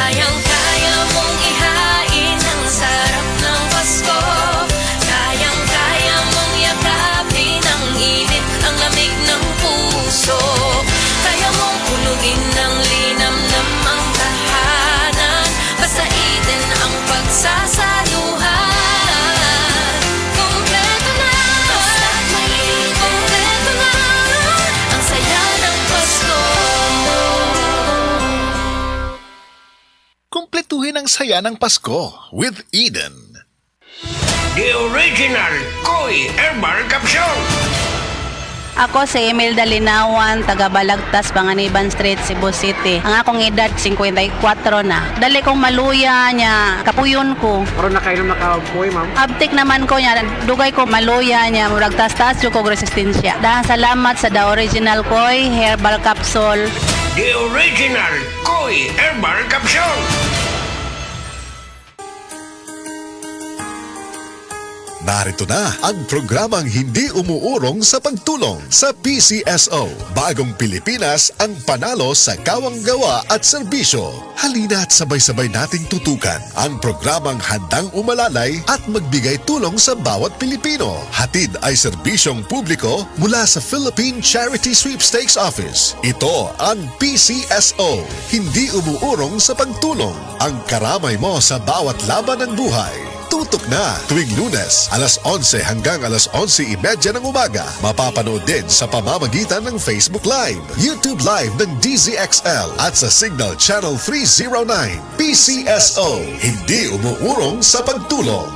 Kayang-kaya mong ihain ang sarap ng Pasko. Kayang-kaya mong yakapin ang init, ang lamig ng puso. Kaya mong punugin ng linamnam ang tahanan, basta itin ang pagsasaluhan. Kumpleto na, basta't maliit, kumpleto na ang saya ng Pasko. Kumpletuhin ang saya ng Pasko with Eden. The original Koi Herbal Capsule. Ako si Imelda Linawan, taga Balagtas, Panganiban Street, Cebu City. Ang akong edad 54 na. Dali kong maluya niya, kapuyon ko. Karon nakainom na kapoy, ma'am. Abtik naman ko niya, dugay ko maluya niya, murag tas-tas yung kong resistensya. Dahil salamat sa The Original Koi Herbal Capsule. The original Koi Herbal Capsule. Narito na ang programang hindi umuurong sa pagtulong sa PCSO. Bagong Pilipinas ang panalo sa kawang-gawa at serbisyo. Halina at sabay-sabay nating tutukan ang programang handang umalalay at magbigay tulong sa bawat Pilipino. Hatid ay serbisyong publiko mula sa Philippine Charity Sweepstakes Office. Ito ang PCSO. Hindi umuurong sa pagtulong. Ang karamay mo sa bawat laban ng buhay. Tutok na tuwing Lunes, alas 11 hanggang alas 11:30 ng umaga. Mapapanood din sa pamamagitan ng Facebook Live, YouTube Live ng DZXL at sa Signal Channel 309. PCSO, hindi umuurong sa pagtulong.